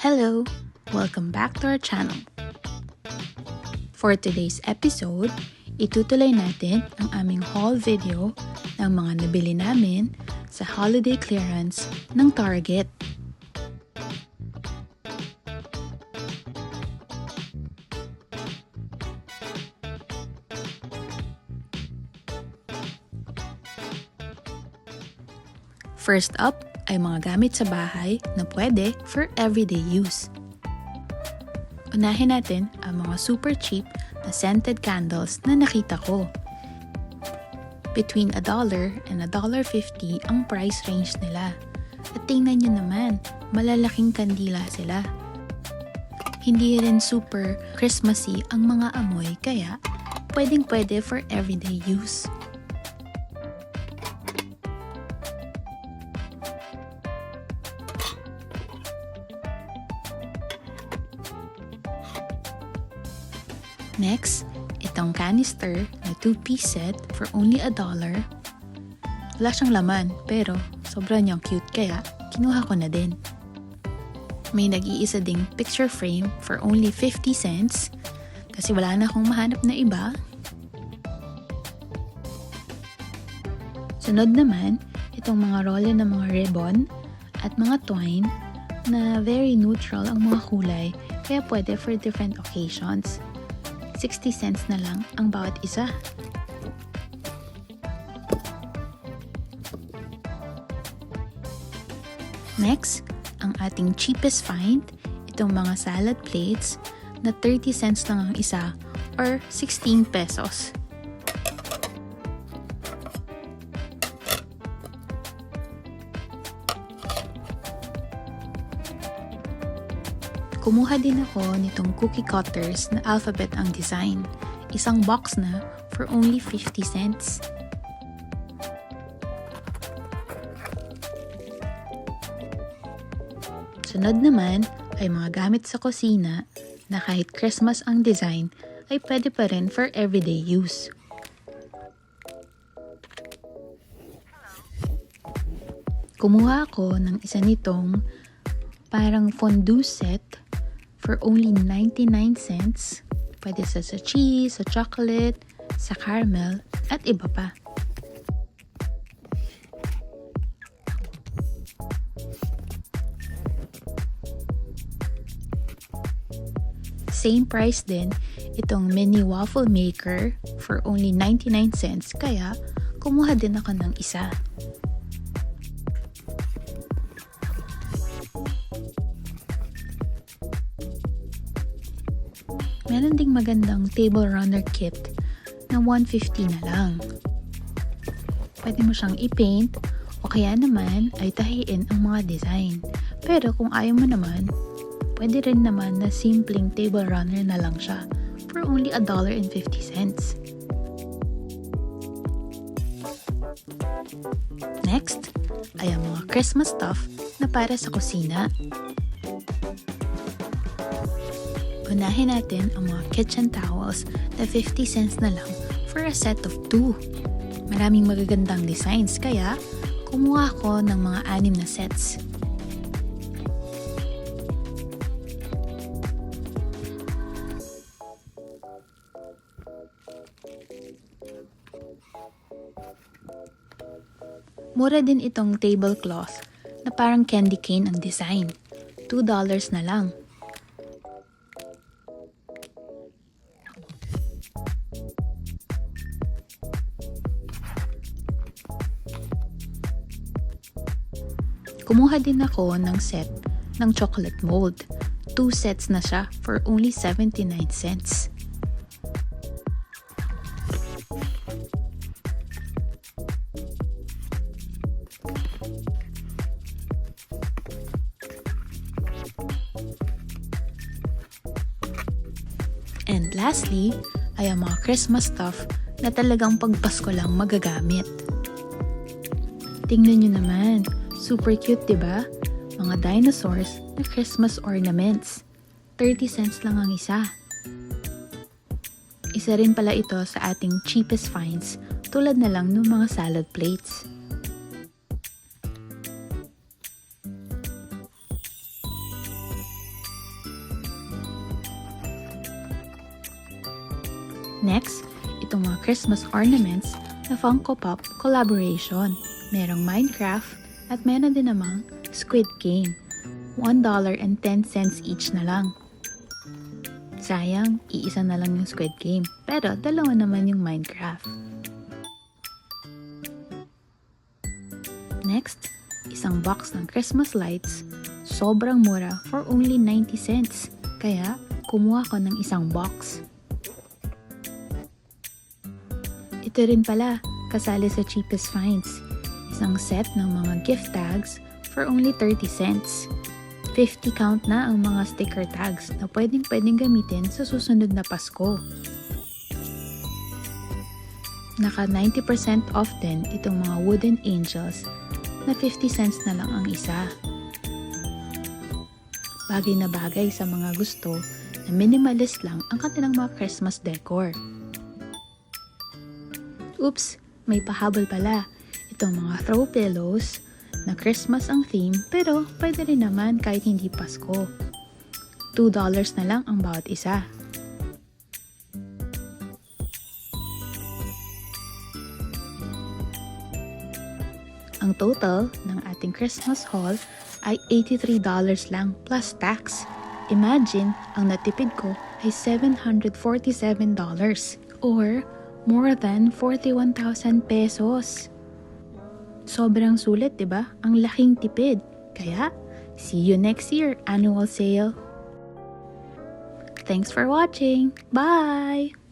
Hello! Welcome back to our channel. For today's episode, itutuloy natin ang aming haul video ng mga nabili namin sa holiday clearance ng Target. First up ay mga gamit sa bahay na pwede for everyday use. Unahin natin ang mga super cheap na scented candles na nakita ko. Between $1 and $1.50 ang price range nila. At tingnan nyo naman, malalaking kandila sila. Hindi rin super Christmassy ang mga amoy kaya pwedeng-pwede for everyday use. Next, itong canister na 2-piece set for only $1. Wala siyang laman pero sobra niyang cute kaya kinuha ko na din. May nag-iisa ding picture frame for only 50 cents kasi wala na akong mahanap na iba. Sunod naman, itong mga roll ng mga ribbon at mga twine na very neutral ang mga kulay kaya pwede for different occasions. 60 cents na lang ang bawat isa. Next, ang ating cheapest find, itong mga salad plates na 30 cents lang ang isa or 16 pesos. Kumuha din ako nitong cookie cutters na alphabet ang design. Isang box na for only 50 cents. Sunod naman ay mga gamit sa kusina na kahit Christmas ang design ay pwede pa rin for everyday use. Kumuha ako ng isa nitong parang fondue set for only 99 cents. Pwede sa cheese, sa chocolate, sa caramel, at iba pa. Same price din itong mini waffle maker for only 99 cents kaya kumuha din ako ng isa. Meron ding magandang table runner kit na $1.50 na lang. Pwede mo siyang i-paint o kaya naman ay tahiin ang mga design. Pero kung ayaw mo naman, pwede rin naman na simpleng table runner na lang siya for only $1.50. Next ay ang mga Christmas stuff na para sa kusina. Unahin natin ang mga kitchen towels na 50 cents na lang for a set of 2. Maraming magagandang designs kaya kumuha ko ng mga 6 na sets. Mura din itong tablecloth na parang candy cane ang design. $2 na lang. Kumuha din ako ng set ng chocolate mold. 2 sets na siya for only 79 cents. And lastly, ay ang mga Christmas stuff na talagang pagpasko lang magagamit. Tingnan nyo naman, super cute diba? Mga dinosaurs na Christmas ornaments. 30 cents lang ang isa. Isa rin pala ito sa ating cheapest finds tulad na lang ng mga salad plates. Next, itong mga Christmas ornaments na Funko Pop collaboration. Merong Minecraft at meron din namang Squid Game. $1.10 each na lang. Sayang, iisa na lang yung Squid Game. Pero dalawa naman yung Minecraft. Next, isang box ng Christmas lights. Sobrang mura for only 90 cents. Kaya, kumuha ko ng isang box. Ito rin pala, kasali sa cheapest finds. Isang set ng mga gift tags for only 30 cents. 50 count na ang mga sticker tags na pwedeng gamitin sa susunod na Pasko. Naka 90% off din itong mga wooden angels na 50 cents na lang ang isa. Bagay na bagay sa mga gusto na minimalist lang ang kanilang mga Christmas decor. Oops, may pahabol pala. Itong mga throw pillows na Christmas ang theme pero pwede rin naman kahit hindi Pasko. $2 na lang ang bawat isa. Ang total ng ating Christmas haul ay $83 lang plus tax. Imagine, ang natipid ko ay $747 or more than 41,000 pesos. Sobrang sulit, 'di ba? Ang laking tipid. Kaya, see you next year annual sale. Thanks for watching. Bye!